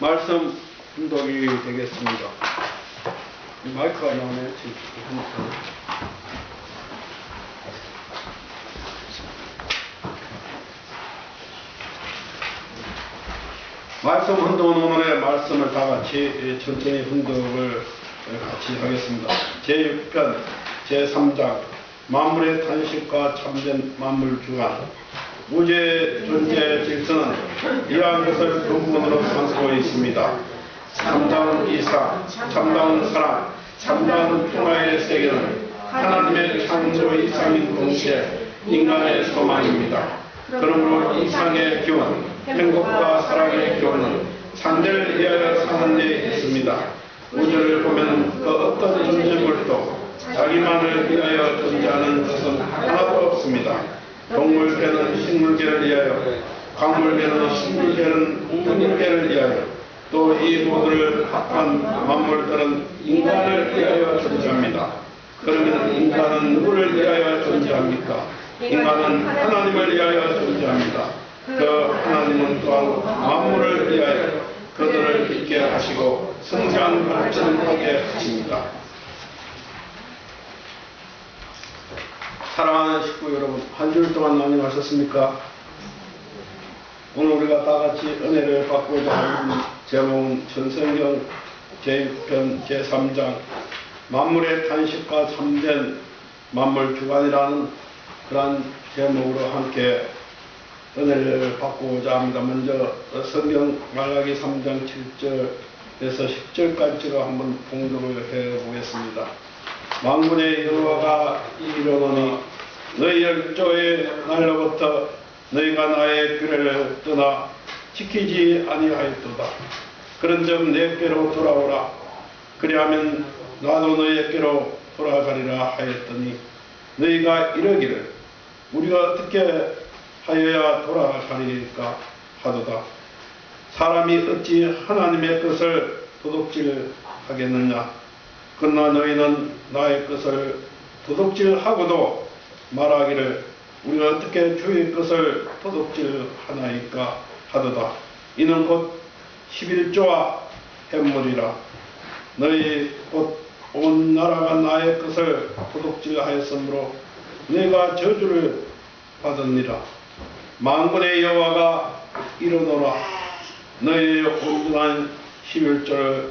말씀 분독이 되겠습니다. 마이크가 나오네요. 말씀 hun독은 오늘의 말씀을 다 같이 천천히 훈독을 같이 하겠습니다. 제6편 제3장 만물의 탄식과 참된 만물주관. 우주의 존재 질서는 이러한 것을 근본으로 삼고 있습니다. 참다운 이상, 참다운 사랑, 참다운 평화의 세계는 하나님의 창조 이상인 동시에 인간의 소망입니다. 그러므로 이상의 기원, 행복과 사랑의 기원은 상대를 위하여 사는 데 있습니다. 우주를 보면 그 어떤 존재물도 자기만을 위하여 존재하는 것은 하나도 없습니다. 동물계는 식물계를 위하여, 광물계는 식물계는 동물계를 위하여, 또 이 모두를 합한 만물들은 인간을 위하여 존재합니다. 그러면 인간은 누구를 위하여 존재합니까? 인간은 하나님을 위하여 존재합니다. 그 하나님은 또한 만물을 위하여 그들을 있게 하시고 성장 발전하게 하십니다. 사랑하는 식구 여러분, 한 주일 동안 안녕하셨습니까? 오늘 우리가 다 같이 은혜를 받고자 하는 제목은 전성경 제6편 제3장 만물의 탄식과 참된 만물주관이라는 그러한 제목으로 함께 은혜를 받고자 합니다. 먼저 성경 말라기 3장 7절에서 10절까지로 한번 봉독을 해보겠습니다. 만군의 여호와가 이르노니 너희 열조의 날로부터 너희가 나의 규례를 떠나 지키지 아니하였도다. 그런즉 내게로 돌아오라. 그리하면 나도 너희에게로 돌아가리라 하였더니 너희가 이러기를 우리가 어떻게 하여야 돌아가리까 하도다. 사람이 어찌 하나님의 것을 도둑질하겠느냐. 그러나 너희는 나의 것을 도둑질하고도 말하기를 우리가 어떻게 주의 것을 도둑질하나이까 하도다. 이는 곧 11조와 햄물이라. 너희 곧 온 나라가 나의 것을 도둑질하였으므로 너희가 저주를 받으니라. 만군의 여호와가 이르노라. 너희의 온전한 11조를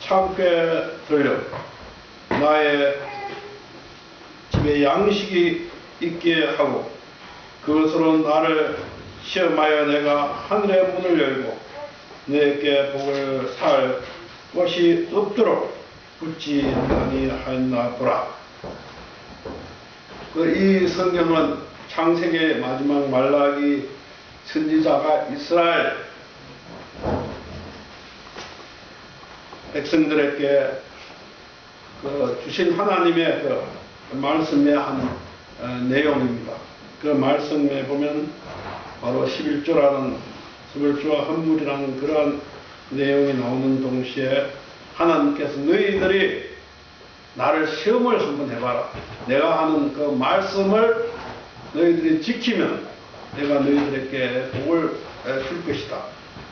창고에 들려 나의 집에 양식이 있게 하고 그것으로 나를 시험하여 내가 하늘의 문을 열고 너에게 복을 살 것이 없도록 붙지 아니하였나 보라. 이 성경은 창세기의 마지막 말라기 선지자가 이스라엘 백성들에게 주신 하나님의 말씀의 한 내용입니다. 그 말씀에 보면 바로 11조라는 11조와 헌물이라는 그러한 내용이 나오는 동시에 하나님께서 너희들이 나를 시험을 한번 해봐라. 내가 하는 그 말씀을 너희들이 지키면 내가 너희들에게 복을 줄 것이다.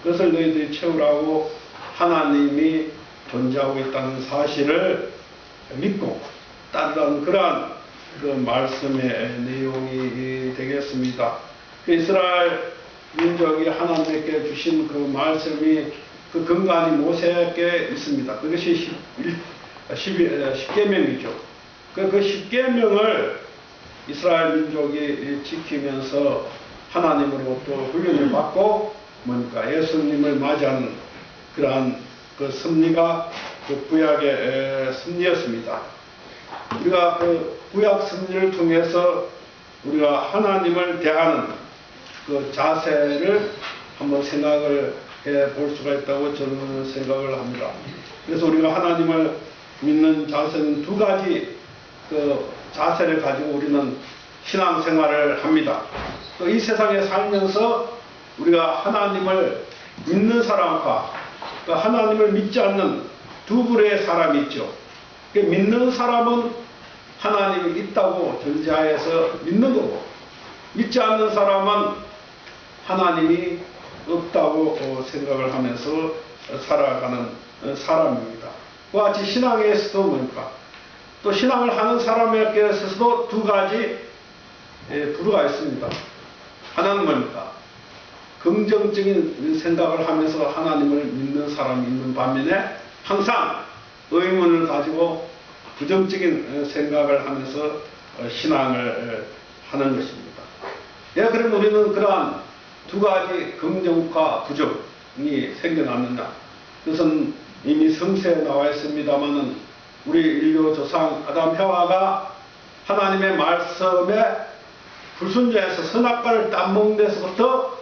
그것을 너희들이 채우라고 하나님이 존재하고 있다는 사실을 믿고 따르는 그러한 그 말씀의 내용이 되겠습니다. 그 이스라엘 민족이 하나님께 주신 그 말씀이 그 근간이 모세에게 있습니다. 그것이 10계명이죠. 그 10계명을 이스라엘 민족이 지키면서 하나님으로부터 훈련을 받고 뭡니까? 예수님을 맞이하는 그러한 그 섭리가 그 구약의 섭리였습니다. 우리가 그 구약 섭리를 통해서 우리가 하나님을 대하는 그 자세를 한번 생각을 해 볼 수가 있다고 저는 생각을 합니다. 그래서 우리가 하나님을 믿는 자세는 두 가지 그 자세를 가지고 우리는 신앙생활을 합니다. 또 이 세상에 살면서 우리가 하나님을 믿는 사람과 그 하나님을 믿지 않는 두 부류의 사람이 있죠. 그 믿는 사람은 하나님이 있다고 전제하에서 믿는 거고, 믿지 않는 사람은 하나님이 없다고 생각을 하면서 살아가는 사람입니다. 그와 같이 신앙에서도 뭡니까? 또 신앙을 하는 사람에게 있어서도 두 가지 부류가 있습니다. 하나는 뭡니까? 긍정적인 생각을 하면서 하나님을 믿는 사람이 있는 반면에 항상 의문을 가지고 부정적인 생각을 하면서 신앙을 하는 것입니다. 예, 그럼 우리는 그러한 두 가지 긍정과 부정이 생겨났느냐? 그것은 이미 성서에 나와 있습니다만은 우리 인류 조상 아담 해와가 하나님의 말씀에 불순종해서 선악과를 따먹는 데서부터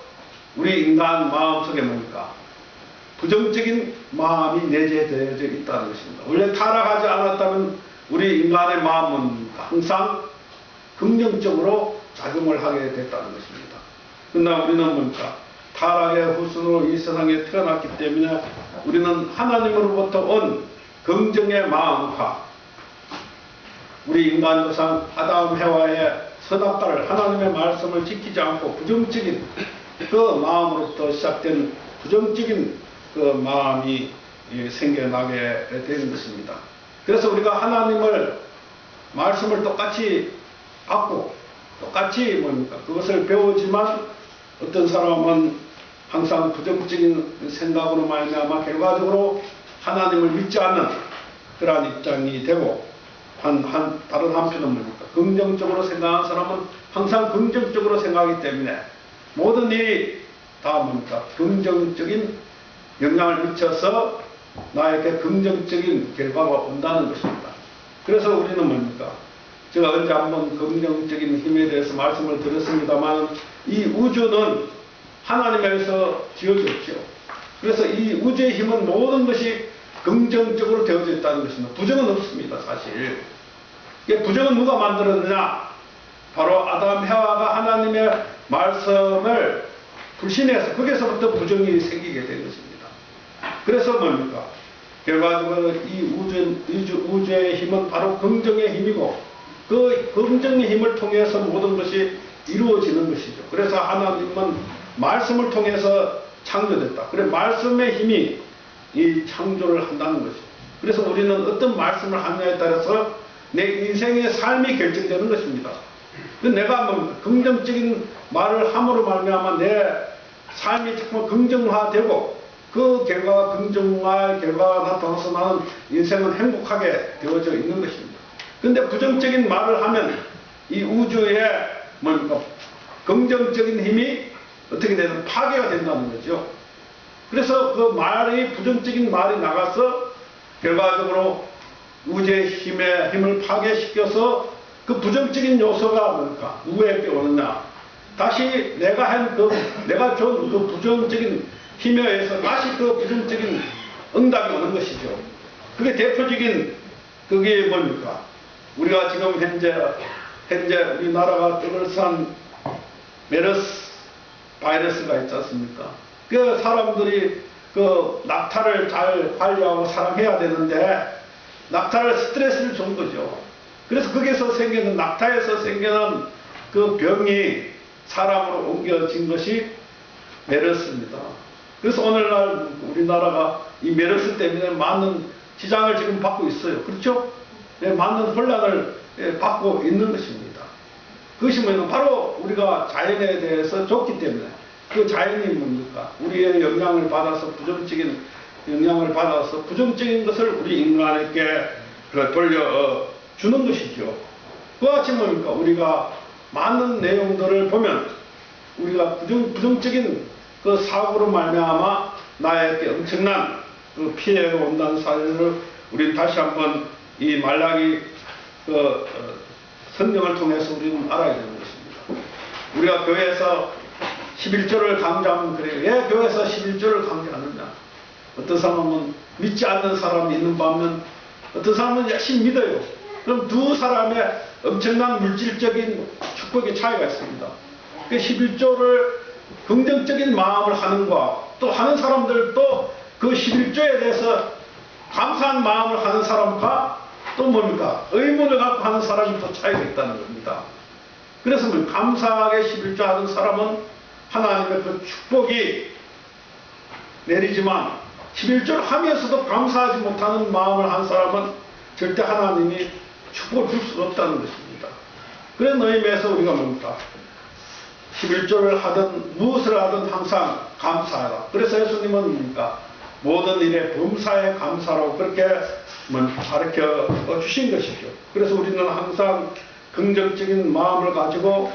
우리 인간 마음속에 뭡니까? 부정적인 마음이 내재되어져 있다는 것입니다. 원래 타락하지 않았다면 우리 인간의 마음은 항상 긍정적으로 작용을 하게 됐다는 것입니다. 그러나 우리는 뭡니까? 타락의 후손으로 이 세상에 태어났기 때문에 우리는 하나님으로부터 온 긍정의 마음과 우리 인간 조상 아담 해와의 선악과를 하나님의 말씀을 지키지 않고 부정적인 그 마음으로부터 시작된 부정적인 그 마음이 생겨나게 되는 것입니다. 그래서 우리가 하나님을 말씀을 똑같이 받고 똑같이 뭡니까? 그것을 배우지만 어떤 사람은 항상 부정적인 생각으로 말미암아 결과적으로 하나님을 믿지 않는 그러한 입장이 되고 다른 한편은 뭡니까? 긍정적으로 생각하는 사람은 항상 긍정적으로 생각하기 때문에 모든 일이 다 뭡니까? 긍정적인 영향을 미쳐서 나에게 긍정적인 결과가 온다는 것입니다. 그래서 우리는 뭡니까? 제가 언제 한번 긍정적인 힘에 대해서 말씀을 드렸습니다만 이 우주는 하나님에서 지어졌죠. 그래서 이 우주의 힘은 모든 것이 긍정적으로 되어져 있다는 것입니다. 부정은 없습니다, 사실. 부정은 누가 만들었느냐? 바로 아담 해와가 하나님의 말씀을 불신해서 거기서부터 부정이 생기게 된 것입니다. 그래서 뭡니까? 결과적으로 이 우주의 힘은 바로 긍정의 힘이고 그 긍정의 힘을 통해서 모든 것이 이루어지는 것이죠. 그래서 하나님은 말씀을 통해서 창조됐다. 그래 말씀의 힘이 이 창조를 한다는 것이죠. 그래서 우리는 어떤 말씀을 하느냐에 따라서 내 인생의 삶이 결정되는 것입니다. 내가 뭐 긍정적인 말을 함으로 말미암아 내 삶이 정말 긍정화되고 그 결과가 긍정화의 결과가 나타나서 나는 인생은 행복하게 되어져 있는 것입니다. 그런데 부정적인 말을 하면 이 우주에 뭡니까? 긍정적인 힘이 어떻게 되든 파괴가 된다는 거죠. 그래서 그 말이 부정적인 말이 나가서 결과적으로 우주의 힘을 파괴시켜서 그 부정적인 요소가 뭡니까? 누구에게 오느냐? 다시 내가 준 그 부정적인 힘에 의해서 다시 그 부정적인 응답이 오는 것이죠. 그게 대표적인 그게 뭡니까? 우리가 지금 현재 우리나라가 떠들썩한 메르스 바이러스가 있지 않습니까? 그 사람들이 그 낙타를 잘 관리하고 사랑해야 되는데 낙타를 스트레스를 준 거죠. 그래서 거기서 생기는 낙타에서 생기는 그 병이 사람으로 옮겨진 것이 메르스입니다. 그래서 오늘날 우리나라가 이 메르스 때문에 많은 지장을 지금 받고 있어요. 그렇죠? 네, 많은 혼란을 받고 있는 것입니다. 그것이 뭐냐면 바로 우리가 자연에 대해서 좋기 때문에 그 자연이 뭡니까? 우리의 영향을 받아서 부정적인 영향을 받아서 부정적인 것을 우리 인간에게 돌려주는 것이죠. 그와 같이 뭡니까? 우리가 많은 내용들을 보면 우리가 부정적인 그 사고로 말미암아 나에게 엄청난 그 피해가 온다는 사실을 우리는 다시 한번 이 말라기 성경을 통해서 우리는 알아야 되는 것입니다. 우리가 교회에서 11조를 강조하면 그래요. 왜 교회에서 11조를 강조하느냐? 어떤 사람은 믿지 않는 사람이 있는 반면 어떤 사람은 열심히 믿어요. 그럼 두 사람의 엄청난 물질적인 축복의 차이가 있습니다. 그 11조를 긍정적인 마음을 하는과 또 하는 사람들도 그 11조에 대해서 감사한 마음을 하는 사람과 또 뭡니까? 의문을 갖고 하는 사람이 또 차이가 있다는 겁니다. 그래서 감사하게 11조 하는 사람은 하나님의 그 축복이 내리지만 11조를 하면서도 감사하지 못하는 마음을 한 사람은 절대 하나님이 축복을 줄 수 없다는 것입니다. 그런 의미에서 우리가 뭡니까? 11조를 하든 무엇을 하든 항상 감사하라. 그래서 예수님은 뭡니까? 모든 일에 범사에 감사라고 그렇게 가르쳐 주신 것이죠. 그래서 우리는 항상 긍정적인 마음을 가지고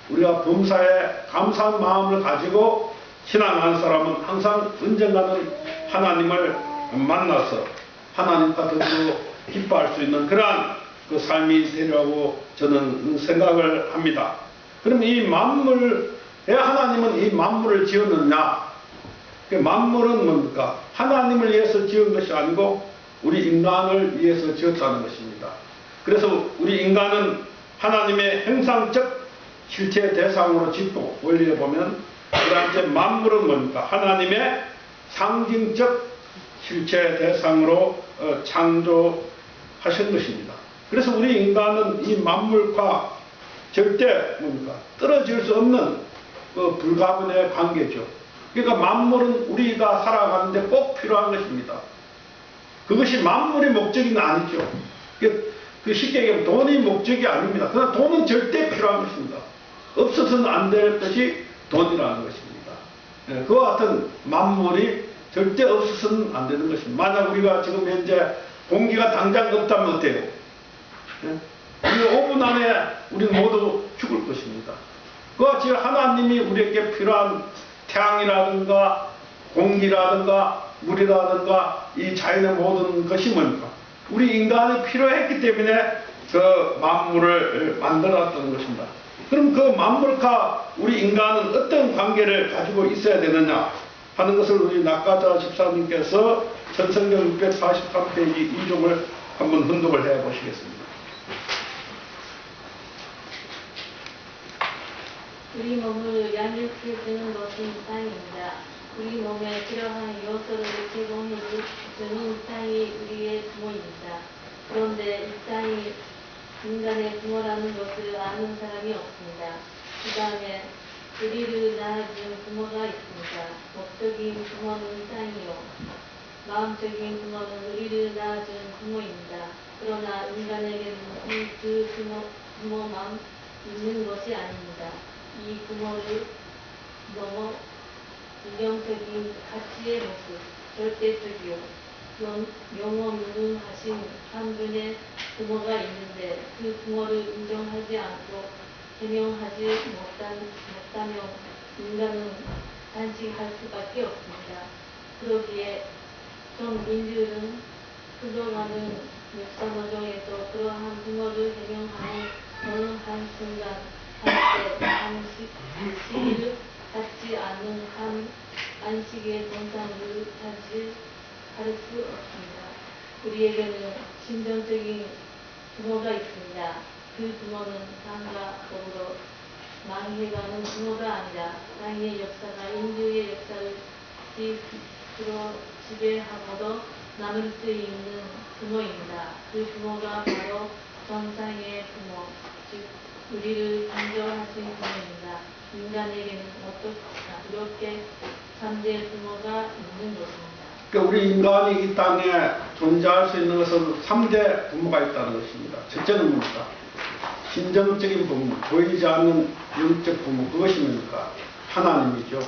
우리가 범사에 감사한 마음을 가지고 신앙하는 사람은 항상 언젠가는 하나님을 만나서 하나님과 더불어 기뻐할 수 있는 그러한 그 삶이 되리라고 저는 생각을 합니다. 그럼 이 만물, 왜 하나님은 이 만물을 지었느냐? 그 만물은 뭡니까? 하나님을 위해서 지은 것이 아니고 우리 인간을 위해서 지었다는 것입니다. 그래서 우리 인간은 하나님의 형상적 실체 대상으로 짓고 원리에 보면 그다음에 만물은 뭡니까? 하나님의 상징적 실체 대상으로 창조하신 것입니다. 그래서 우리 인간은 이 만물과 절대 뭡니까? 떨어질 수 없는 그 불가분의 관계죠. 그러니까 만물은 우리가 살아가는데 꼭 필요한 것입니다. 그것이 만물의 목적은 아니죠. 그 쉽게 얘기하면 돈이 목적이 아닙니다. 그러나 돈은 절대 필요한 것입니다. 없어서는 안 될 것이 돈이라는 것입니다. 예, 그와 같은 만물이 절대 없어서는 안 되는 것입니다. 만약 우리가 지금 현재 공기가 당장 없다면 어때요? 예? 우리 5분 안에 우리 모두 죽을 것입니다. 그와 같이 하나님이 우리에게 필요한 태양이라든가 공기라든가 물이라든가 이 자연의 모든 것이 뭡니까? 우리 인간이 필요했기 때문에 그 만물을 만들었다는 것입니다. 그럼 그 만물과 우리 인간은 어떤 관계를 가지고 있어야 되느냐 하는 것을 우리 낙가자 집사님께서 전성경 643페이지 2종을 한번 혼독을 해 보시겠습니다. 우리 몸을 양육해 주는 것은 땅입니다. 우리 몸에 필요한 요소를 제공해 주는 땅이 우리의 부모입니다. 그런데 이 땅이 인간의 부모라는 것을 아는 사람이 없습니다. 그 다음에 우리를 낳아준 부모가 있습니다. 법적인 부모는 땅이요. 마음적인 부모는 우리를 낳아준 부모입니다. 그러나 인간에게는 그 부모만 있는 것이 아닙니다. 이 부모를 넘어 이경적인 가치의 모습, 절대적이요 영원무능하신 한 분의 부모가 있는데 그 부모를 인정하지 않고 해명하지 못하며 인간은 단식할 수밖에 없습니다. 그러기에 전 인류는 흘러가는 역사 과정에서 그러한 부모를 해명하는 어느 한순간 한때 안식일을 갖지 않는 한 안식의 본상을 할 수 없습니다. 우리에게는 심정적인 부모가 있습니다. 그 부모는 땅과 더불어 망해가는 부모가 아니라 땅의 역사가 인류의 역사를 지배하고도 남을 수 있는 부모입니다. 그 부모가 바로 정상의 부모, 즉 우리를 창조하신 부모입니다. 인간에게는 이렇게 3대 부모가 있는 것입니다. 그러니까 우리 인간이 이 땅에 존재할 수 있는 것은 3대 부모가 있다는 것입니다. 첫째는 뭡니까? 심정적인 부모, 보이지 않는 영적 부모, 그것이 뭡니까? 하나님이죠.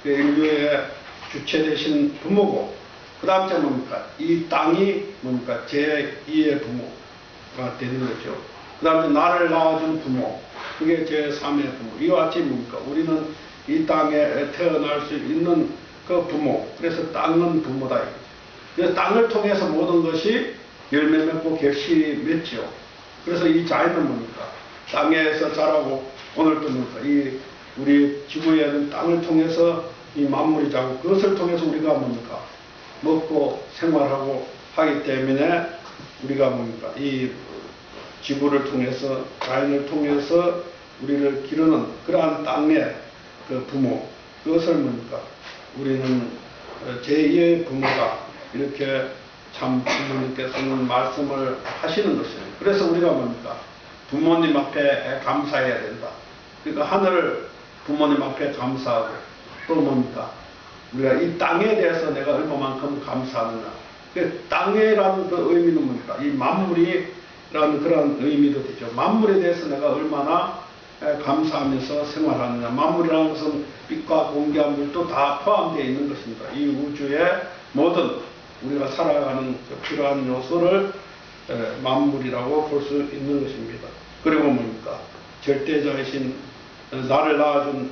그 인류의 주체 되신 부모고, 그 다음째 뭡니까? 이 땅이 뭡니까? 제2의 부모가 되는 거죠. 그 다음에 나를 낳아준 부모, 그게 제3의 부모. 이와 같이 뭡니까? 우리는 이 땅에 태어날 수 있는 그 부모, 그래서 땅은 부모다. 그래서 땅을 통해서 모든 것이 열매 맺고 결실이 맺죠. 그래서 이 자연은 뭡니까? 땅에서 자라고, 오늘도 뭡니까? 이 우리 지구에는 땅을 통해서 이 만물이 자고, 그것을 통해서 우리가 뭡니까? 먹고 생활하고 하기 때문에 우리가 뭡니까? 이 지구를 통해서, 자연을 통해서 우리를 기르는 그러한 땅의 그 부모, 그것을 뭡니까? 우리는 제2의 부모가 이렇게 참 부모님께서는 말씀을 하시는 것이에요. 그래서 우리가 뭡니까? 부모님 앞에 감사해야 된다. 그러니까 하늘 부모님 앞에 감사하고, 또 뭡니까? 우리가 이 땅에 대해서 내가 얼마만큼 감사하느냐. 그 땅이라는 그 의미는 뭡니까? 이 만물이라는 그런 의미도 되죠. 만물에 대해서 내가 얼마나 감사하면서 생활하느냐. 만물이라는 것은 빛과 공기와 물도 다 포함되어 있는 것입니다. 이 우주의 모든 우리가 살아가는 필요한 요소를 만물이라고 볼 수 있는 것입니다. 그리고 뭡니까? 절대자이신 나를 낳아준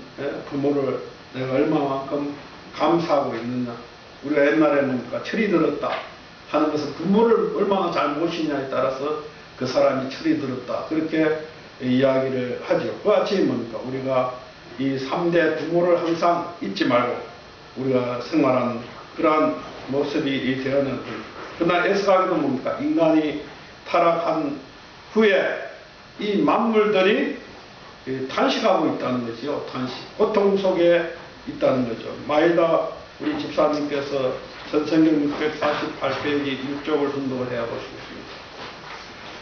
부모를 내가 얼마만큼 감사하고 있느냐. 우리가 옛날에 뭡니까? 철이 들었다 하는 것은 부모를 얼마나 잘 모시냐에 따라서 그 사람이 철이 들었다. 그렇게 이야기를 하죠. 그와 같이 뭡니까? 우리가 이 3대 부모를 항상 잊지 말고 우리가 생활하는 그러한 모습이 되어는. 그러나 에스가기도 뭡니까? 인간이 타락한 후에 이 만물들이 탄식하고 있다는 거죠. 탄식. 고통 속에 있다는 거죠. 마이다 우리 집사님께서 전성경 648페이지 6쪽을 분독을 해 보시겠습니다.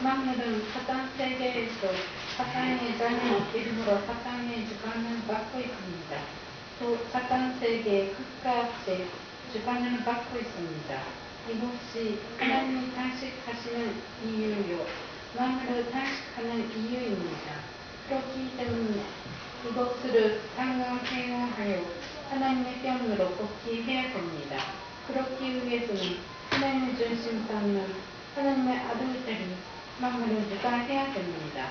만물은 사탄 세계에서 사탄의 자녀 이름으로 사탄의 주관을 받고 있습니다. 또 사탄 세계의 끝까지 주관을 받고 있습니다. 이것이 하나님이 탄식하시는 이유요, 만물을 탄식하는 이유입니다. 그렇기 때문에 이것을 당강해야 하여 하나님의 병으로 복귀해야 됩니다. 그렇기 위해서는 하나님의 중심 받는 하나님의 아들들이 만물을 주관해야 됩니다.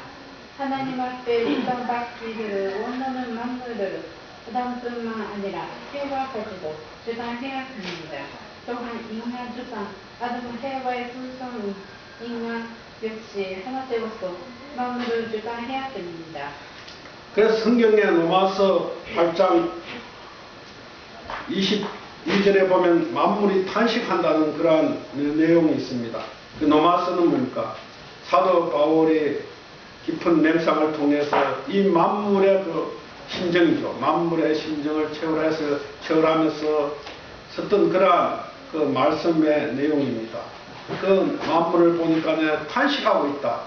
하나님 앞에 주관받기를 원하는 만물을 아담뿐만 아니라 해와까지도 주관해야 됩니다. 또한 인간 주관, 아담 해와의 불성이 인간 역시 하나 되어서 만물을 주관해야 됩니다. 그래서 성경의 로마서 8장 22절에 보면 만물이 탄식한다는 그러한 내용이 있습니다. 그 로마서는 뭡니까? 사도 바울이 깊은 맹상을 통해서 이 만물의 그 심정이죠. 만물의 심정을 체험하면서 썼던 그러한 그 말씀의 내용입니다. 그 만물을 보니까 탄식하고 있다.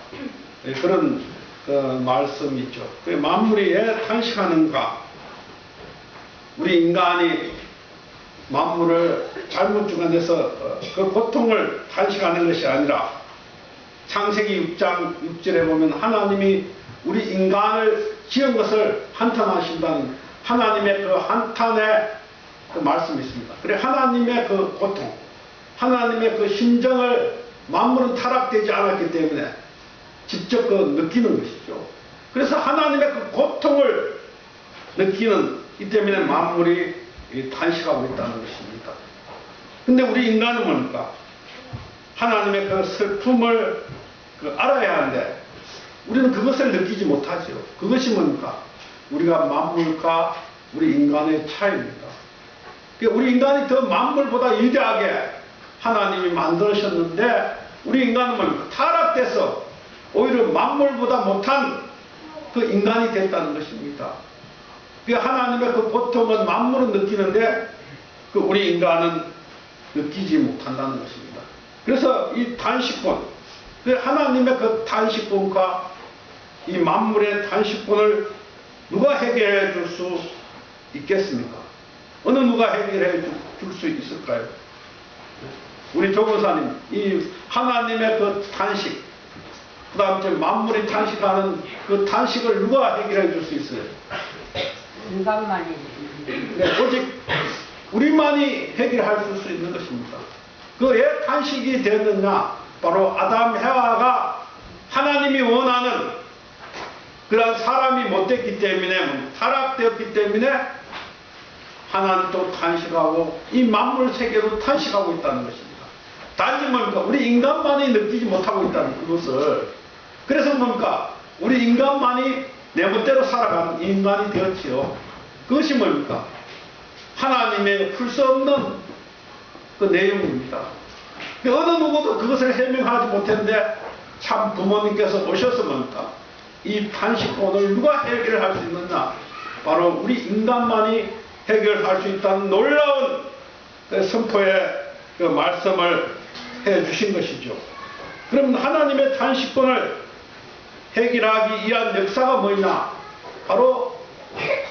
그런 그 말씀이 있죠. 그 만물이 왜 탄식하는가? 우리 인간이 만물을 잘못 주관해서 그 고통을 탄식하는 것이 아니라 창세기 6장 6절에 보면 하나님이 우리 인간을 지은 것을 한탄하신다는 하나님의 그 한탄의 그 말씀이 있습니다. 그래 하나님의 그 고통, 하나님의 그 심정을 만물은 타락되지 않았기 때문에 직접 그 느끼는 것이죠. 그래서 하나님의 그 고통을 느끼는 이 때문에 만물이 탄식하고 있다는 것입니다. 근데 우리 인간은 뭡니까? 하나님의 그 슬픔을 알아야 하는데 우리는 그것을 느끼지 못하죠. 그것이 뭡니까? 우리가 만물과 우리 인간의 차이입니다. 우리 인간이 더 만물보다 위대하게 하나님이 만드셨는데 우리 인간은 뭡니까? 타락돼서 오히려 만물보다 못한 그 인간이 됐다는 것입니다. 하나님의 그 고통은 만물은 느끼는데 그 우리 인간은 느끼지 못한다는 것입니다. 그래서 이 탄식권, 하나님의 그 탄식권과 이 만물의 탄식권을 누가 해결해 줄 수 있겠습니까? 어느 누가 해결해 줄 수 있을까요? 우리 조교사님, 이 하나님의 그 탄식, 그 다음에 만물이 탄식하는 그 탄식을 누가 해결해 줄 수 있어요? 인간만이. 네, 오직 우리만이 해결할 수 있는 것입니다. 그 왜 탄식이 되었느냐? 바로 아담 해와가 하나님이 원하는 그런 사람이 못됐기 때문에, 타락되었기 때문에 하나님도 탄식하고 이 만물 세계도 탄식하고 있다는 것입니다. 단지 뭡니까? 우리 인간만이 느끼지 못하고 있다는 그것을. 그래서 뭡니까? 우리 인간만이 내 멋대로 살아가는 인간이 되었지요. 그것이 뭡니까? 하나님의 풀 수 없는 그 내용입니다. 어느 누구도 그것을 해명하지 못했는데 참 부모님께서 오셔서 뭡니까? 이 탄식권을 누가 해결할 수 있느냐? 바로 우리 인간만이 해결할 수 있다는 놀라운 그 선포의 그 말씀을 해 주신 것이죠. 그럼 하나님의 탄식권을 해결하기 위한 역사가 뭐냐? 바로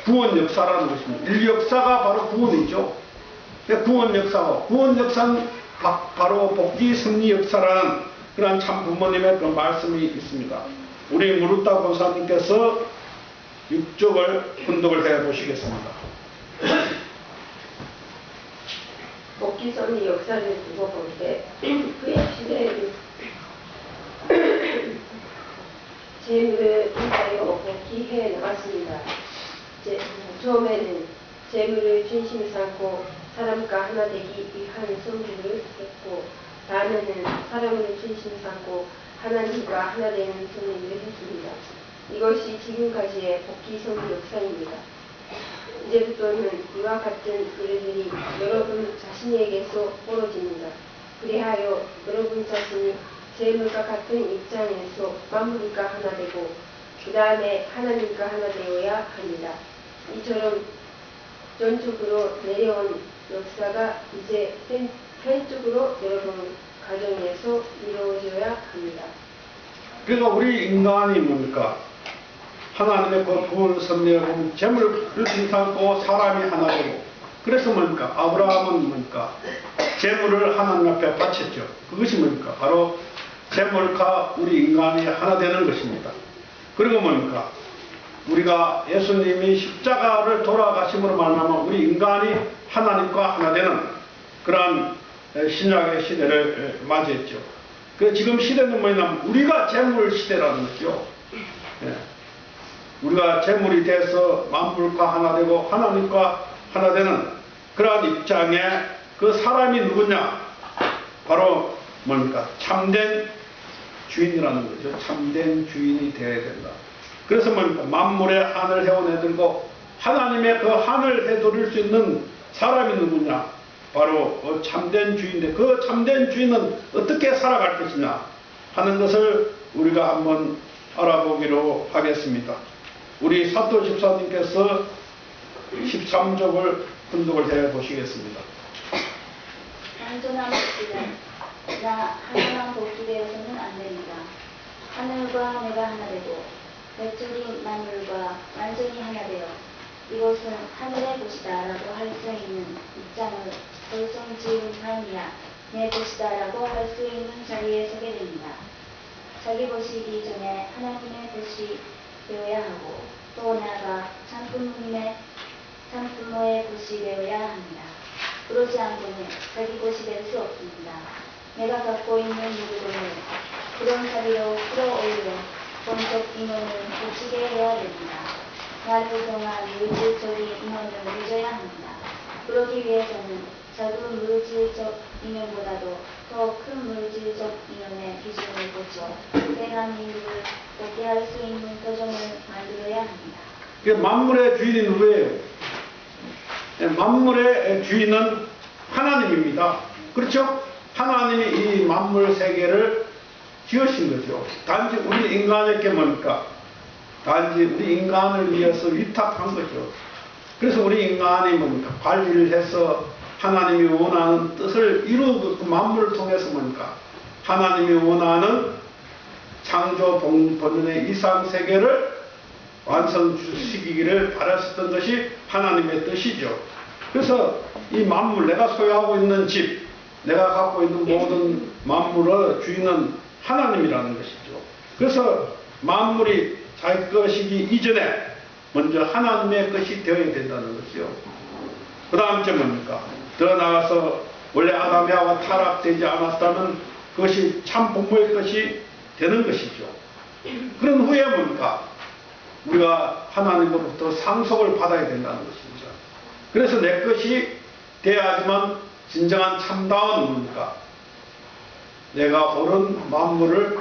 구원 역사라는 것입니다. 인류 역사가 바로 구원이죠. 구원 역사고, 구원 역사는 바로 복귀 승리 역사라는 그러한 참 부모님의 그 말씀이 있습니다. 우리 무르타 권사님께서 6쪽을 훈독을 해 보시겠습니다. 복귀선의 역사를 두고 볼 때 그의 시대에는 재물을 인하여 복귀해 나갔습니다. 처음에는 재물을 중심에 삼고 사람과 하나 되기 위한 선교를 했고, 다음에는 사람을 중심에 삼고 하나님과 하나 되는 선교를 했습니다. 이것이 지금까지의 복귀 선교 역사입니다. 이제부터는 이와 같은 일들이 여러분 자신에게서 벌어집니다. 그리하여 여러분 자신이 재물과 같은 입장에서 만물과 하나 되고 그 다음에 하나님과 하나 되어야 합니다. 이처럼 전적으로 내려온 역사가 이제 펜쪽으로 여러분 가정에서 이루어져야 합니다. 그러니까 우리 인간이 뭡니까? 하나님의 그 구원 섭리하고 재물을 중심삼고 사람이 하나 되고, 그래서 뭡니까? 아브라함은 뭡니까? 재물을 하나님 앞에 바쳤죠. 그것이 뭡니까? 바로 재물과 우리 인간이 하나 되는 것입니다. 그리고 뭡니까? 우리가 예수님이 십자가를 돌아가심으로 말미암아 우리 인간이 하나님과 하나 되는 그러한 신약의 시대를 맞이했죠. 그 지금 시대는 뭐냐면 우리가 재물 시대라는 거죠. 예. 우리가 재물이 돼서 만물과 하나 되고 하나님과 하나 되는 그러한 입장에 그 사람이 누구냐? 바로 뭡니까? 참된 주인이라는 거죠. 참된 주인이 되어야 된다. 그래서 뭡니까? 만물의 한을 헤어내들고 하나님의 그 한을 헤아릴 수 있는 사람이 누구냐? 바로 참된 주인인데, 그 참된 주인은 어떻게 살아갈 것이냐 하는 것을 우리가 한번 알아보기로 하겠습니다. 우리 사도 집사님께서 13쪽을 훈독을 해 보시겠습니다. 완전한 복귀는 나 하나만 복귀되어서는 안 됩니다. 하늘과 내가 하나 되고 맺혀진 만물과 완전히 하나 되어 이곳은 하늘의 곳이다 라고 할 수 있는 입장을 벌성 지은 삶이야 내 곳이다 라고 할 수 있는 자리에 서게 됩니다. 자기 보시기 전에 하나님의 곳이 되어야 하고, 또 나아가 참부모의 곳이 되어야 합니다. 그러지 않고는 자기 곳이 될 수 없습니다. 내가 갖고 있는 누구를 그런 자리로 끌어올려 본적 인원을 고치게 해야 됩니다. 나를 통한 물질적인 인원을 늦어야 합니다. 그러기 위해서는 작은 물질적 인원보다도 더 큰 물질적 인원의 기준을 고쳐 대한민국을 복귀 할 수 있는 표정을 만들어야 합니다. 만물의 주인이 누구예요? 만물의 주인은 하나님입니다. 그렇죠? 하나님이 이 만물 세계를 지으신 거죠. 단지 우리 인간에게 뭡니까? 단지 우리 인간을 위해서 위탁한 거죠. 그래서 우리 인간이 뭡니까? 관리를 해서 하나님이 원하는 뜻을 이루고 그 만물을 통해서 뭡니까? 하나님이 원하는 창조 본연의 이상 세계를 완성시키기를 바랐었던 것이 하나님의 뜻이죠. 그래서 이 만물, 내가 소유하고 있는 집, 내가 갖고 있는 모든 만물의 주인은 하나님이라는 것이죠. 그래서 만물이 자기 것이기 이전에 먼저 하나님의 것이 되어야 된다는 것이요. 그 다음 점 뭡니까? 더 나아가서 원래 아담 하와가 타락되지 않았다면 그것이 참 부모의 것이 되는 것이죠. 그런 후에 뭡니까? 우리가 하나님으로부터 상속을 받아야 된다는 것입니다. 그래서 내 것이 돼야지만 진정한 참다운 뭡니까? 내가 옳은 만물을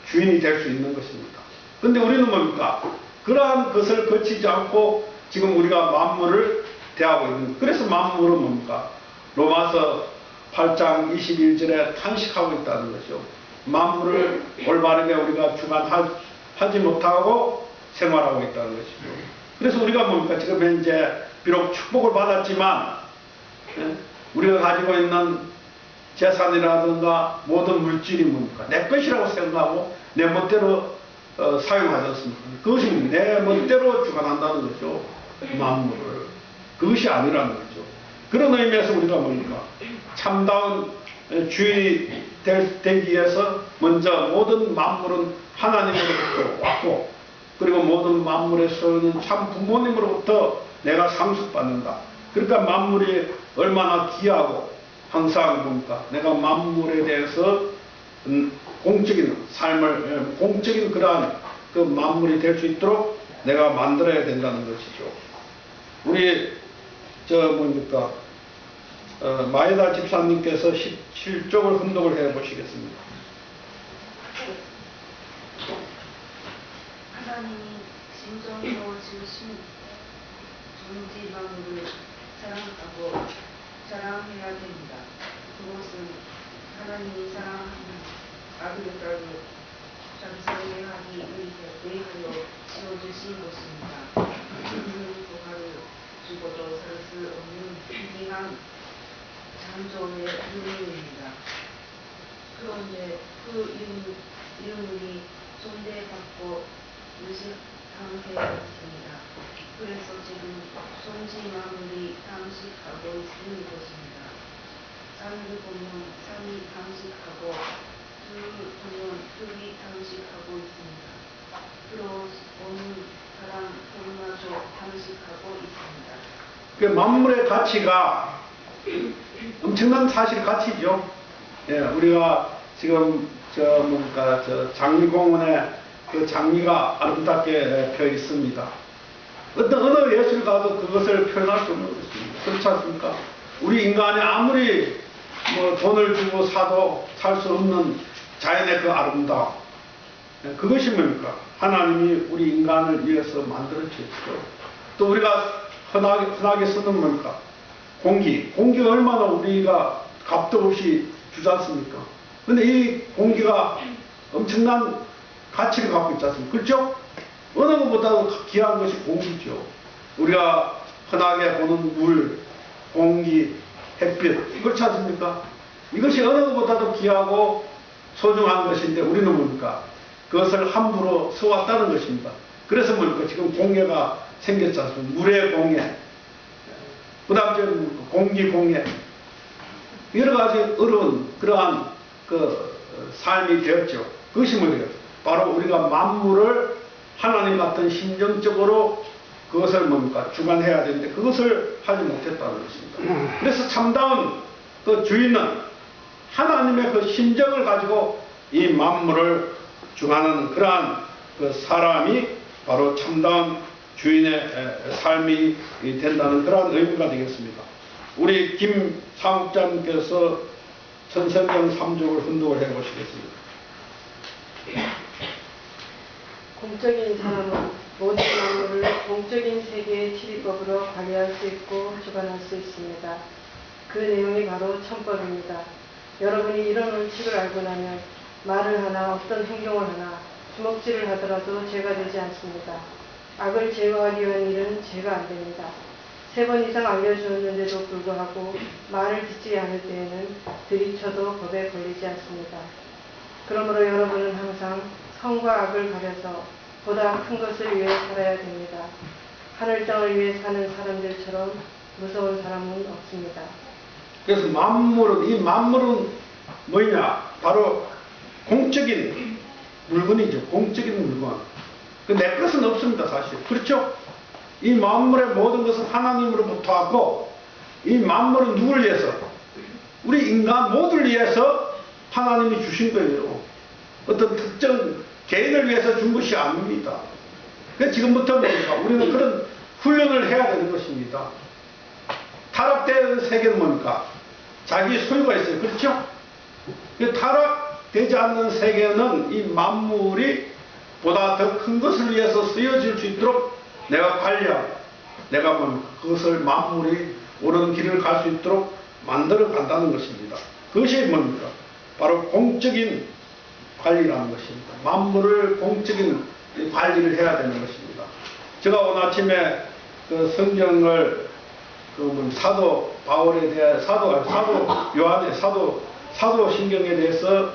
주인이 될 수 있는 것입니다. 근데 우리는 뭡니까? 그러한 것을 거치지 않고 지금 우리가 만물을 대하고 있는, 그래서 만물은 뭡니까? 로마서 8장 21절에 탄식하고 있다는 것이죠. 만물을 올바르게 우리가 주관하지 못하고 생활하고 있다는 것이죠. 그래서 우리가 뭡니까? 지금 현재 비록 축복을 받았지만 우리가 가지고 있는 재산이라든가 모든 물질이 뭡니까? 내 것이라고 생각하고 내 멋대로 사용하지 않습니까? 그것이 내 멋대로 주관한다는 거죠. 만물을. 그것이 아니라는 거죠. 그런 의미에서 우리가 뭡니까? 참다운 주인이 되기 위해서 먼저 모든 만물은 하나님으로부터 왔고, 그리고 모든 만물에서는 참 부모님으로부터 내가 상속받는다. 그러니까 만물이 얼마나 귀하고 항상 뭡니까? 내가 만물에 대해서 공적인 삶을, 공적인 그러한 그 만물이 될 수 있도록 내가 만들어야 된다는 것이죠. 우리 뭡니까? 마에다 집사님께서 17쪽을 훈독을 해 보시겠습니다. 하나님이 진정으로 지으신 존재 만물을 사랑하고 자랑해야 됩니다. 그것은 하나님이 사랑하는 아들을 장사하게 하기 위하여 지어주신 것입니다. 인생의 부활을 죽어도 살 수 없는 귀한 창조의 이름입니다. 그런데 그 이름이 존대받고 무시당해왔습니다. 그래서 지금 손지 만물이 당식하고 있는 것입니다. 산을 보면 산이 당식하고 풀을 보면 풀이 당식하고 있습니다. 들어오는 사람 동마저 당식하고 있습니다. 그 만물의 가치가 엄청난 사실 가치죠. 예, 우리가 지금 뭡니까 장미공원에 그 장미가 아름답게 펴 있습니다. 어떤 어느 예술가도 그것을 표현할 수 없는 것입니다. 그렇지 않습니까? 우리 인간이 아무리 돈을 주고 사도 살 수 없는 자연의 그 아름다움, 그것이 뭡니까? 하나님이 우리 인간을 위해서 만들어 주셨죠. 또 우리가 흔하게 쓰는 뭡니까? 공기가 얼마나 우리가 값도 없이 주지 않습니까? 근데 이 공기가 엄청난 가치를 갖고 있지 않습니까? 그렇죠? 어느 것보다도 귀한 것이 공기죠. 우리가 흔하게 보는 물, 공기, 햇빛, 그렇지 않습니까? 이것이 어느 것보다도 귀하고 소중한 것인데 우리는 뭡니까? 그것을 함부로 써왔다는 것입니다. 그래서 뭡니까? 지금 공해가 생겼지 않습니까? 물의 공해, 그 다음에 공기 공해, 여러 가지 어려운 그러한 그 삶이 되었죠. 그것이 뭐예요? 바로 우리가 만물을 하나님 같은 심정적으로 그것을 뭡니까? 주관해야 되는데 그것을 하지 못했다는 것입니다. 그래서 참다운 그 주인은 하나님의 그 심정을 가지고 이 만물을 주관하는 그러한 그 사람이 바로 참다운 주인의 삶이 된다는 그러한 의미가 되겠습니다. 우리 김상욱자님께서 선성경 3족을 훈독을 해 보시겠습니다. 공적인 사람은 모든 만물을 공적인 세계의 치리법으로 관리할 수 있고 주관할 수 있습니다. 그 내용이 바로 천법입니다. 여러분이 이런 원칙을 알고 나면 말을 하나 어떤 행동을 하나 주먹질을 하더라도 죄가 되지 않습니다. 악을 제어하기 위한 일은 죄가 안 됩니다. 3번 이상 알려주었는데도 불구하고 말을 듣지 않을 때에는 들이쳐도 법에 걸리지 않습니다. 그러므로 여러분은 항상 선과 악을 가려서 보다 큰 것을 위해 살아야 됩니다. 하늘 땅을 위해 사는 사람들처럼 무서운 사람은 없습니다. 그래서 이 만물은 뭐냐? 바로 공적인 물건이죠. 공적인 물건. 내 것은 없습니다, 사실. 그렇죠? 이 만물의 모든 것은 하나님으로부터 왔고, 이 만물은 누구를 위해서? 우리 인간 모두를 위해서 하나님이 주신 거예요. 어떤 특정 개인을 위해서 준 것이 아닙니다. 그래서 지금부터 뭡니까? 우리는 그런 훈련을 해야 되는 것입니다. 타락된 세계는 뭡니까? 자기 소유가 있어요. 그렇죠? 타락되지 않는 세계는 이 만물이 보다 더 큰 것을 위해서 쓰여질 수 있도록 내가 관리하고, 내가 뭡니까? 그것을 만물이 옳은 길을 갈 수 있도록 만들어 간다는 것입니다. 그것이 뭡니까? 바로 공적인 관리라는 것입니다. 만물을 공적인 관리를 해야 되는 것입니다. 제가 오늘 아침에 그 성경을 사도 바울에 대해 사도 요한의 사도 신경에 대해서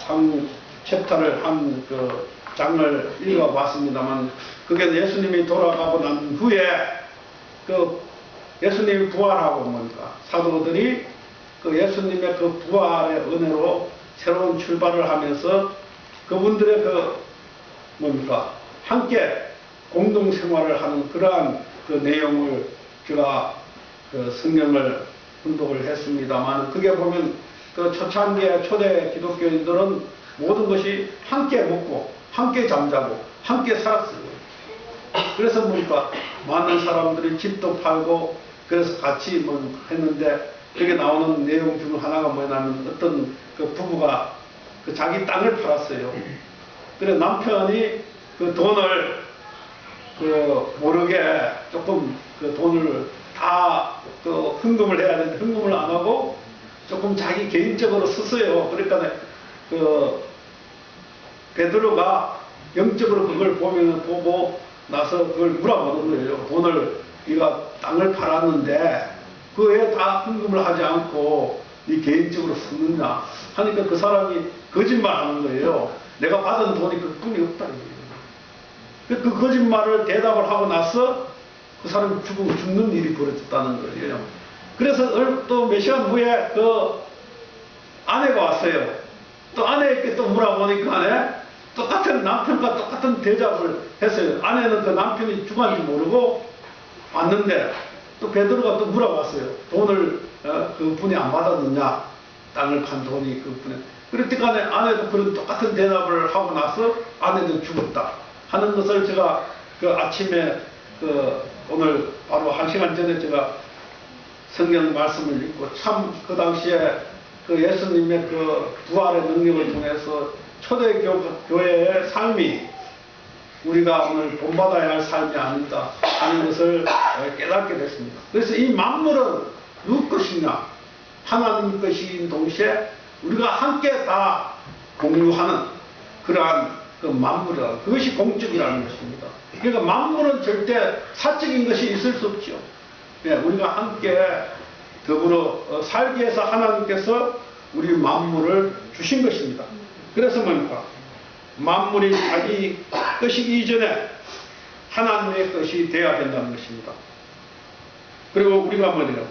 한 챕터를 한 장을 읽어봤습니다만 그게 예수님이 돌아가고 난 후에 예수님이 부활하고 뭡니까? 사도들이 그 예수님의 그 부활의 은혜로 새로운 출발을 하면서 그분들의 그 뭡니까? 함께 공동생활을 하는 그러한 그 내용을 제가 그 성경을 분독을 했습니다만, 그게 보면 그 초창기의 초대 기독교인들은 모든 것이 함께 먹고 함께 잠자고 함께 살았어요. 그래서 뭡니까? 많은 사람들이 집도 팔고 그래서 같이 뭐 했는데, 그게 나오는 내용 중 하나가 뭐냐면 어떤 그 부부가 그 자기 땅을 팔았어요. 그래 남편이 그 돈을 그 모르게 조금 그 돈을 다 그 헌금을 해야 되는데 헌금을 안 하고 조금 자기 개인적으로 썼어요. 그러니까 그 베드로가 영적으로 그걸 보고 나서 그걸 물어보는 거예요. 돈을 네가 땅을 팔았는데 그에 다 헌금을 하지 않고 네 개인적으로 썼느냐 하니까 그 사람이 거짓말하는 거예요. 내가 받은 돈이 그뿐이 없다는 거예요. 그 거짓말을 대답을 하고 나서 그 사람이 죽는 일이 벌어졌다는 거예요. 그래서 또 몇 시간 후에 그 아내가 왔어요. 또 아내에게 또 물어보니까 똑같은 남편과 똑같은 대답을 했어요. 아내는 그 남편이 죽었는지 모르고 왔는데 또 베드로가 또 물어봤어요. 돈을 그 분이 안 받았느냐? 땅을 판 돈이 그 분이. 그랬더니 아내도 그런 똑같은 대답을 하고 나서 아내도 죽었다 하는 것을 제가 그 아침에 그 오늘 바로 1시간 전에 제가 성경 말씀을 읽고 참 그 당시에 그 예수님의 그 부활의 능력을 통해서 초대교회의 삶이 우리가 오늘 본받아야 할 삶이 아니다 하는 것을 깨닫게 됐습니다. 그래서 이 만물은 누구 것이냐? 하나님 것인 동시에 우리가 함께 다 공유하는 그러한 그 만물이라, 그것이 공적이라는 것입니다. 그러니까 만물은 절대 사적인 것이 있을 수 없죠. 예, 우리가 함께 더불어 살기 위해서 하나님께서 우리 만물을 주신 것입니다. 그래서 뭡니까? 만물이 자기 것이기 이전에 하나님의 것이 되어야 된다는 것입니다. 그리고 우리가 뭐래요?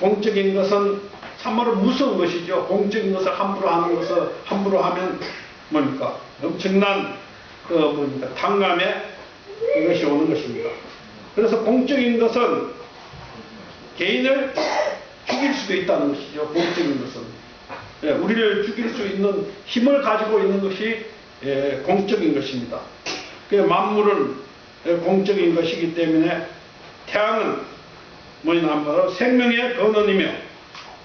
공적인 것은 참말로 무서운 것이죠. 공적인 것을 함부로 하는 것을 함부로 하면 뭡니까? 엄청난 그 뭡니까? 탕감에 이것이 오는 것입니다. 그래서 공적인 것은 개인을 죽일 수도 있다는 것이죠. 공적인 것은. 예, 우리를 죽일 수 있는 힘을 가지고 있는 것이 공적인 것입니다. 만물은 공적인 것이기 때문에 태양은 뭐냐면 바로 생명의 근원이며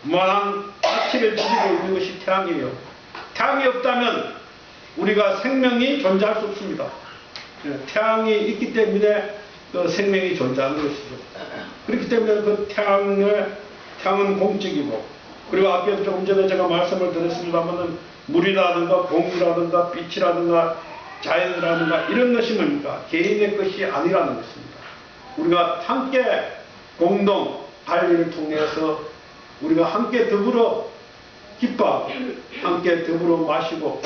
무한한 가치를 지니고 있는 것이 태양이에요. 태양이 없다면 우리가 생명이 존재할 수 없습니다. 태양이 있기 때문에 그 생명이 존재하는 것이죠. 그렇기 때문에 그 태양은 공적이고, 그리고 앞에 조금 전에 제가 말씀을 드렸습니다만 물이라든가 공기라든가 빛이라든가 자연이라든가 이런 것이 뭡니까? 개인의 것이 아니라는 것입니다. 우리가 함께 공동 관리를 통해서 우리가 함께 더불어 기뻐하고 함께 더불어 마시고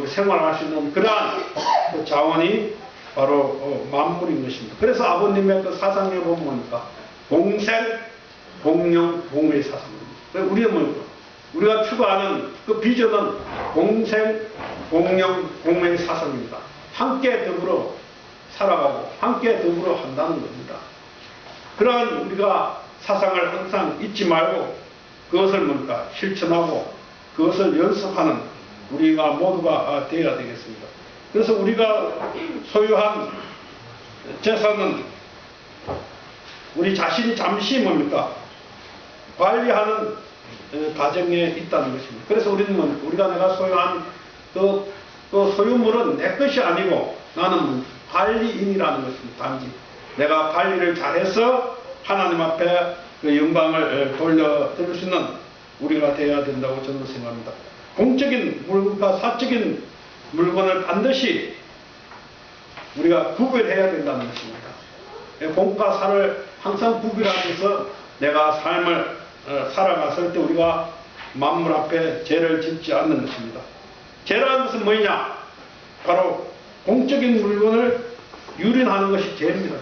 생활할 수 있는 그러한 그 자원이 바로 만물인 것입니다. 그래서 아버님의 그 사상에 보면 뭡니까? 공생, 공영, 공의 사상입니다. 우리는 뭡니까? 우리가 추구하는 그 비전은 공생, 공영, 공의 사상입니다. 함께 더불어 살아가고 함께 더불어 한다는 겁니다. 그러한 우리가 사상을 항상 잊지 말고 그것을 뭡니까? 실천하고 그것을 연습하는 우리가 모두가 되어야 되겠습니다. 그래서 우리가 소유한 재산은 우리 자신이 잠시 뭡니까? 관리하는 가정에 있다는 것입니다. 그래서 우리는 뭡니까? 우리가 내가 소유한 그 소유물은 내 것이 아니고 나는 관리인이라는 것입니다. 단지 내가 관리를 잘해서 하나님 앞에 그 영광을 돌려드릴 수 있는 우리가 되어야 된다고 저는 생각합니다. 공적인 물건과 사적인 물건을 반드시 우리가 구별해야 된다는 것입니다. 공과 사를 항상 구별하면서 내가 삶을 살아갔을 때 우리가 만물 앞에 죄를 짓지 않는 것입니다. 죄라는 것은 뭐냐? 바로 공적인 물건을 유린하는 것이 죄입니다.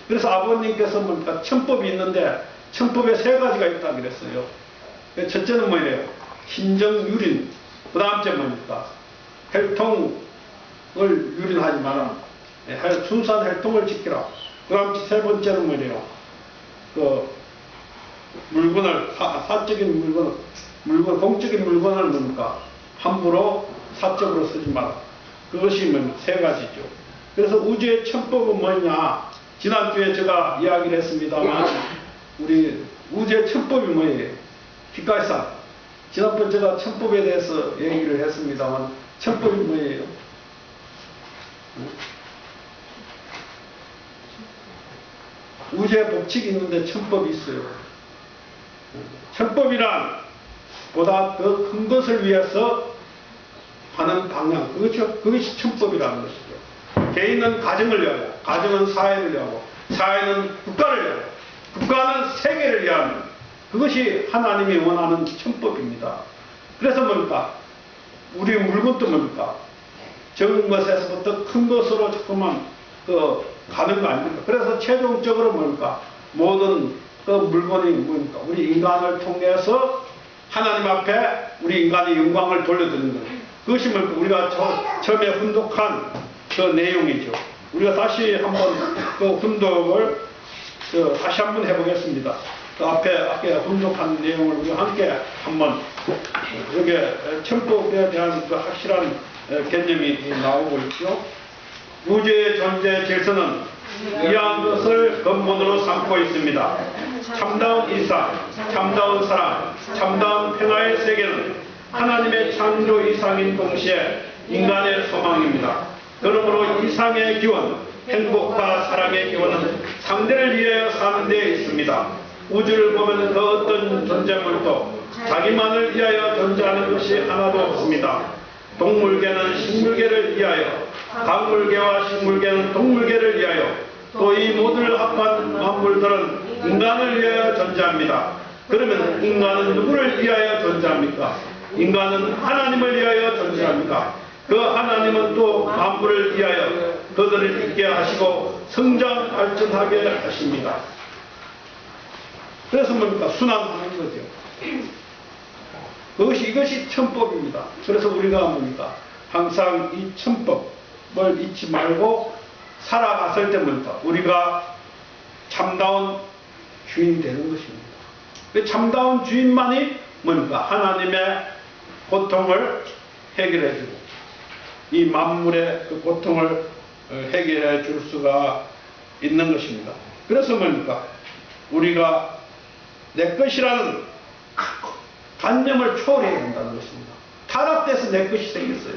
그래서 아버님께서 뭡니까? 천법이 있는데 천법에 3가지가 있다 그랬어요. 첫째는 뭐예요? 신정유린. 그 다음째 뭡니까? 혈통을 유린하지 마라. 순수한 혈통을 지키라. 그 다음 3번째는 뭐예요? 그 물건을 사적인 물건 공적인 물건을 뭡니까? 함부로 사적으로 쓰지 마라. 그것이 뭐 3가지죠. 그래서 우주의 천법은 뭐냐? 지난주에 제가 이야기를 했습니다만 우리 우주의 천법이 뭐예요? 기가이상. 지난번 제가 천법에 대해서 얘기를 했습니다만 천법이 뭐예요? 우주의 법칙이 있는데 천법이 있어요. 천법이란 보다 더 큰 것을 위해서 하는 방향, 그것이 천법이라는 것이죠. 개인은 가정을 위하여, 가정은 사회를 위하고, 사회는 국가를 위하여, 국가는 세계를 위하는 그것이 하나님이 원하는 천법입니다. 그래서 뭡니까? 우리 물건도 뭡니까? 적은 것에서부터 큰 것으로 자꾸만 가는 거 아닙니까? 그래서 최종적으로 뭡니까? 모든 그 물건이 뭡니까? 우리 인간을 통해서 하나님 앞에 우리 인간의 영광을 돌려드리는 거예요. 그것이 뭡니까? 우리가 처음에 훈독한 그 내용이죠. 우리가 다시 한번 그 훈독을 다시 한번 해보겠습니다. 그 앞에 훈독한 내용을 우리가 함께 한번 여기 천법에 대한 그 확실한 개념이 나오고 있죠. 우주의 존재 질서는 이러한 것을 근본으로 삼고 있습니다. 참다운 이상, 참다운 사랑, 참다운 평화의 세계는 하나님의 창조 이상인 동시에 인간의 소망입니다. 그러므로 이상의 기원, 행복과 사랑의 기원은 상대를 위하여 사는 데 있습니다. 우주를 보면 그 어떤 존재물도 자기만을 위하여 존재하는 것이 하나도 없습니다. 동물계는 식물계를 위하여, 강물계와 식물계는 동물계를 위하여, 또 이 모두를 합한 만물들은 인간을 위하여 존재합니다. 그러면 인간은 누구를 위하여 존재합니까? 인간은 하나님을 위하여 존재합니다. 그 하나님은 또 만물을 위하여 그들을 있게 하시고 성장 발전하게 하십니다. 그래서 뭡니까? 순환하는 거죠. 이것이 천법입니다. 그래서 우리가 뭡니까? 항상 이 천법을 잊지 말고 살아갔을 때 뭡니까? 우리가 참다운 주인이 되는 것입니다. 참다운 주인만이 뭡니까? 하나님의 고통을 해결해주고 이 만물의 그 고통을 해결해 줄 수가 있는 것입니다. 그래서 뭡니까? 우리가 내 것이라는 관념을 초월해야 된다는 것입니다. 타락돼서 내 것이 생겼어요.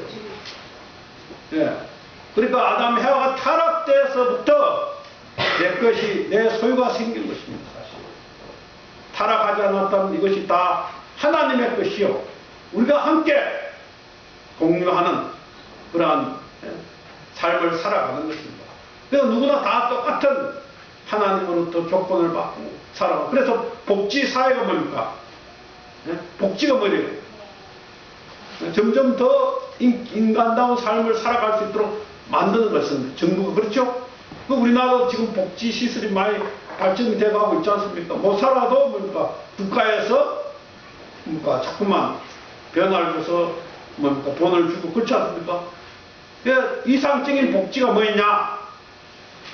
예. 그러니까 아담 해와가 타락돼서부터 내 것이 내 소유가 생긴 것입니다. 사실 타락하지 않았다면 이것이 다 하나님의 것이요 우리가 함께 공유하는 그러한 삶을 살아가는 것입니다. 그래서 누구나 다 똑같은 하나님으로부터 조건을 받고 살아가. 그래서 복지 사회가 뭡니까? 복지가 뭐예요? 점점 더 인간다운 삶을 살아갈 수 있도록 만드는 것은 정부가 그렇죠? 우리나라도 지금 복지 시설이 많이 발전이 돼가고 있지 않습니까? 못 살아도 뭡니까? 국가에서 뭡니까? 자꾸만 변화를 줘서 뭡니까? 돈을 주고 그렇지 않습니까? 이상적인 복지가 뭐였냐?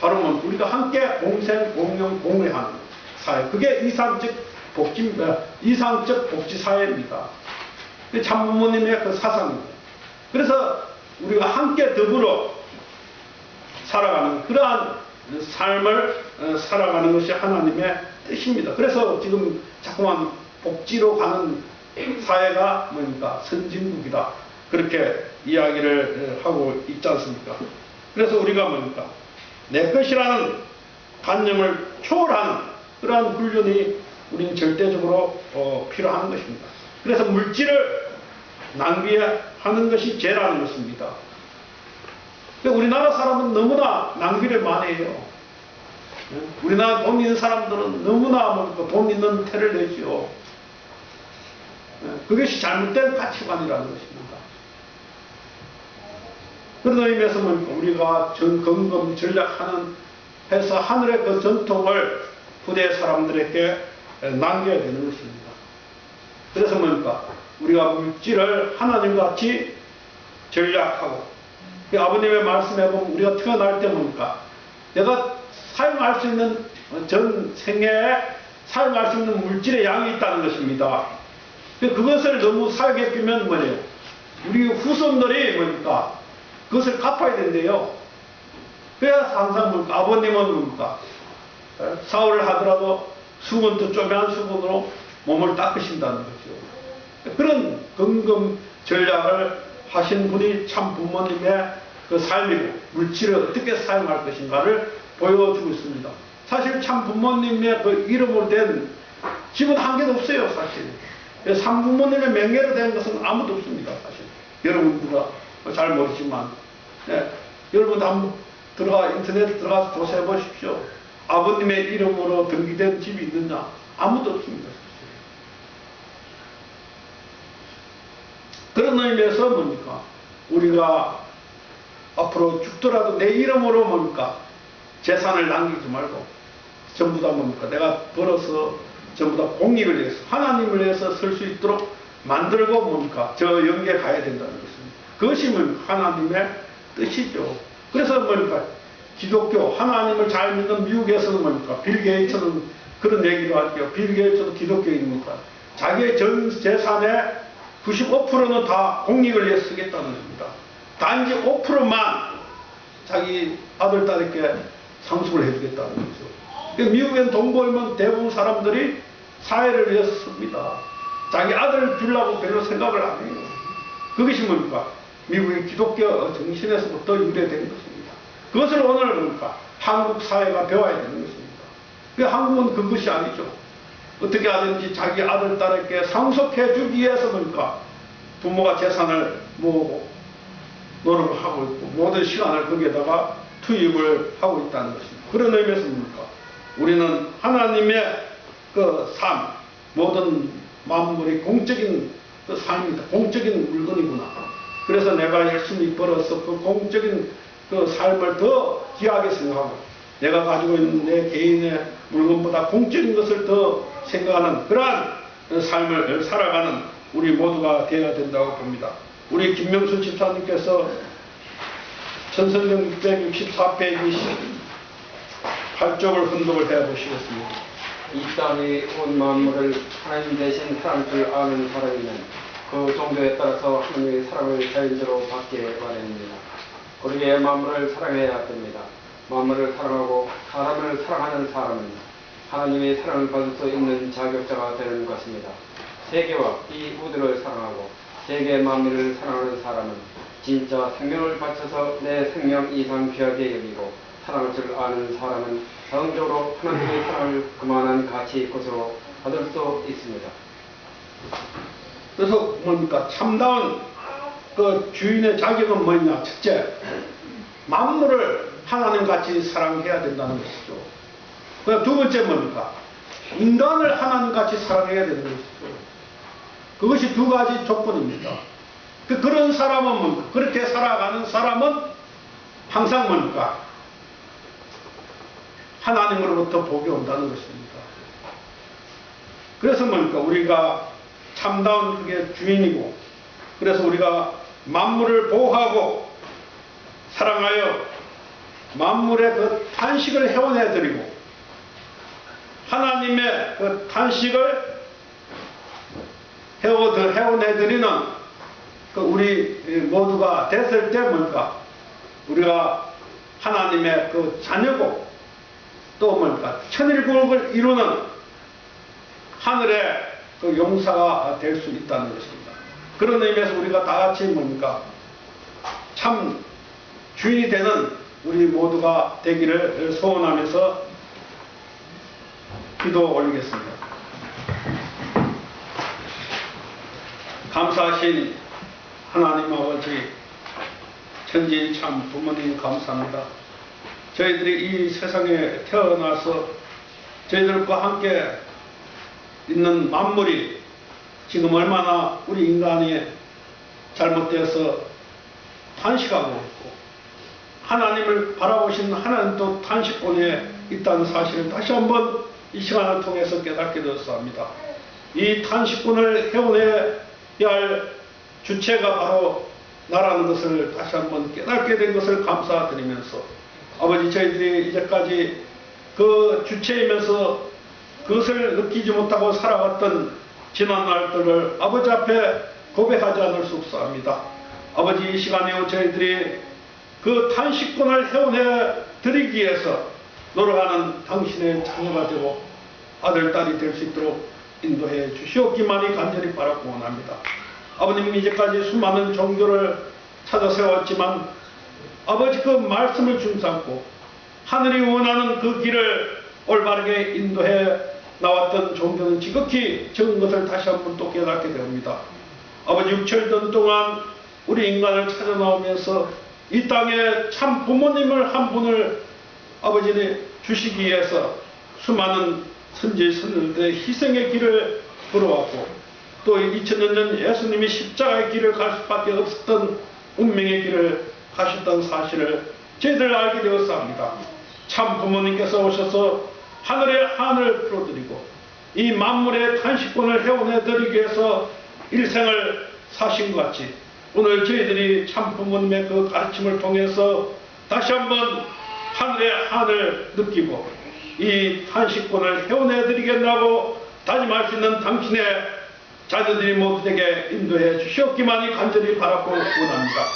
바로 뭐 우리가 함께 공생, 공용, 공유하는 사회. 그게 이상적 복지 사회입니다. 참부모님의 그 사상입니다. 그래서 우리가 함께 더불어 살아가는 그러한 삶을 살아가는 것이 하나님의 뜻입니다. 그래서 지금 자꾸만 복지로 가는 사회가 뭡니까? 선진국이다. 그렇게 이야기를 하고 있지 않습니까? 그래서 우리가 뭡니까? 내 것이라는 관념을 초월하는 그러한 훈련이 우리는 절대적으로 필요한 것입니다. 그래서 물질을 낭비하는 것이 죄라는 것입니다. 우리나라 사람은 너무나 낭비를 많이 해요. 우리나라 돈 있는 사람들은 너무나 돈 있는 태를 내지요. 그것이 잘못된 가치관이라는 것입니다. 그런 의미에서 우리가 점검 전략하는 해서 하늘의 그 전통을 후대 사람들에게 남겨야 되는 것입니다. 그래서 뭡니까? 우리가 물질을 하나님같이 전략하고, 아버님의 말씀에 보면 우리가 태어날 때 뭡니까? 내가 사용할 수 있는 전 생애에 사용할 수 있는 물질의 양이 있다는 것입니다. 그것을 너무 사용해 끼면 뭐예요? 우리 후손들이 뭡니까? 그것을 갚아야 된대요. 그래서 항상 뭡니까? 아버님은 뭡니까? 사흘을 하더라도 수건도 쪼매한 수건으로 몸을 닦으신다는 거죠. 그런 근검 전략을 하신 분이 참 부모님의 그 삶이고, 물질을 어떻게 사용할 것인가를 보여주고 있습니다. 사실 참 부모님의 그 이름으로 된 집은 한 개도 없어요, 사실. 삼부모님의 명예로 된 것은 아무도 없습니다, 사실. 여러분들가 잘 모르지만. 네. 여러분 한번 인터넷 들어가서 조사해 보십시오. 아버님의 이름으로 등기된 집이 있느냐? 아무도 없습니다, 사실. 그런 의미에서 뭡니까? 우리가 앞으로 죽더라도 내 이름으로 뭡니까? 재산을 남기지 말고 전부 다 뭡니까? 내가 벌어서 전부 다 공익을 위해서, 하나님을 위해서 설 수 있도록 만들고 뭡니까? 저 영계에 가야 된다는 것입니다. 그것이 뭡니까? 하나님의 뜻이죠. 그래서 뭡니까? 기독교, 하나님을 잘 믿는 미국에서는 뭡니까? 빌 게이츠는 그런 얘기도 할게요. 빌 게이츠도 기독교인입니까? 자기의 전 재산의 95%는 다 공익을 위해 쓰겠다는 겁니다. 단지 5%만 자기 아들, 딸에게 상속을 해주겠다는 거죠. 미국엔 돈 벌면 대부분 사람들이 사회를 위해서 씁니다. 자기 아들을 주려고 별로 생각을 안 해요. 그것이 뭡니까? 미국의 기독교 정신에서부터 유래된 것입니다. 그것을 오늘 뭡니까? 한국 사회가 배워야 되는 것입니다. 한국은 그것이 아니죠. 어떻게 하든지 자기 아들, 딸에게 상속해 주기 위해서 뭡니까? 부모가 재산을 모으고 노력을 하고 있고 모든 시간을 거기에다가 투입을 하고 있다는 것입니다. 그런 의미에서 뭡니까? 우리는 하나님의 그 삶, 모든 만물이 공적인 그 삶이다. 공적인 물건이구나. 그래서 내가 열심히 벌어서 그 공적인 그 삶을 더 귀하게 생각하고, 내가 가지고 있는 내 개인의 물건보다 공적인 것을 더 생각하는 그러한 삶을 살아가는 우리 모두가 되어야 된다고 봅니다. 우리 김명수 집사님께서 천성경 664페이지 8쪽을 혼독을 해보시겠습니다. 이 땅의 온 만물을 하나님 대신 사랑할 줄 아는 사람이면 그 정도에 따라서 하나님의 사랑을 자연적으로 받게 바랍니다. 우리의 만물을 사랑해야 됩니다. 만물을 사랑하고 사람을 사랑하는 사람은 하나님의 사랑을 받을 수 있는 자격자가 되는 것입니다. 세계와 이 우주를 사랑하고 세계 만물을 사랑하는 사람은 진짜 생명을 바쳐서 내 생명 이상 귀하게 여기고 사랑할 줄 아는 사람은 자동적으로 하나님의 사랑을 그만한 가치 것으로 받을 수 있습니다. 그래서 뭡니까? 참다운 그 주인의 자격은 뭐냐? 첫째, 만물을 하나님같이 사랑해야 된다는 것이죠. 두 번째 뭡니까? 인간을 하나님같이 사랑해야 되는 것이죠. 그것이 두 가지 조건입니다. 그런 사람은 뭡니까? 그렇게 살아가는 사람은 항상 뭡니까? 하나님으로부터 복이 온다는 것입니다. 그래서 뭡니까? 우리가 참다운 그게 주인이고, 그래서 우리가 만물을 보호하고 사랑하여 만물의 그 탄식을 회원해드리고 하나님의 그 탄식을 회원해드리는 그 우리 모두가 됐을 때 뭡니까? 우리가 하나님의 그 자녀고 또 뭡니까? 천일국을 이루는 하늘의 그 용사가 될 수 있다는 것입니다. 그런 의미에서 우리가 다 같이 뭡니까? 참 주인이 되는 우리 모두가 되기를 소원하면서 기도 올리겠습니다. 감사하신 하나님 아버지, 천지인 참 부모님 감사합니다. 저희들이 이 세상에 태어나서 저희들과 함께 있는 만물이 지금 얼마나 우리 인간이 잘못되어서 탄식하고 있고 하나님을 바라보신 하나님도 탄식권에 있다는 사실을 다시 한번 이 시간을 통해서 깨닫게 되었습니다. 이 탄식권을 해원해야 할 주체가 바로 나라는 것을 다시 한번 깨닫게 된 것을 감사드리면서 아버지 저희들이 이제까지 그 주체이면서 그것을 느끼지 못하고 살아왔던 지난 날들을 아버지 앞에 고백하지 않을 수 없사옵니다. 아버지 이 시간에 저희들이 그 탄식권을 해원해 드리기 위해서 노력하는 당신의 자녀가 되고 아들, 딸이 될 수 있도록 인도해 주시옵기만이 간절히 바라고 원합니다. 아버님 이제까지 수많은 종교를 찾아 세웠지만 아버지 그 말씀을 중삼고 하늘이 원하는 그 길을 올바르게 인도해 나왔던 종교는 지극히 적은 것을 다시 한번 또 깨닫게 됩니다. 아버지 6천년 동안 우리 인간을 찾아 나오면서 이 땅에 참 부모님을 한 분을 아버지를 주시기 위해서 수많은 선지 선녀들의 희생의 길을 걸어왔고 또 2000년 전 예수님이 십자가의 길을 갈 수밖에 없었던 운명의 길을 가셨다는 사실을 저희들 알게 되었습니다. 참 부모님께서 오셔서 하늘의 한을 풀어드리고 이 만물의 탄식권을 해원해드리기 위해서 일생을 사신 것 같이 오늘 저희들이 참 부모님의 그 가르침을 통해서 다시 한번 하늘의 한을 느끼고 이 탄식권을 해원해드리겠다고 다짐할 수 있는 당신의 자녀들이 모두에게 인도해 주시옵기만이 간절히 바라고 원합니다.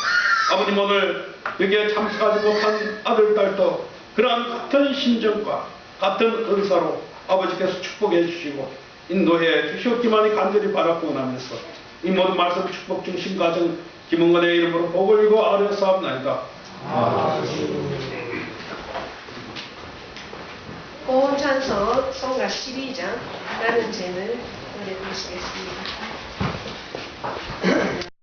아버님 오늘 여기에 참석하지 못한 아들, 딸도 그러한 같은 심정과 같은 은사로 아버지께서 축복해 주시고 인도해 주시옵기만이 간절히 바라고 원하면서 이 모든 말씀 축복 중심 가정 김은건의 이름으로 복을 이고 아뢰사옵나이다. 고온찬송 성가 12장 나는 죄를 노래 부르시겠습니다.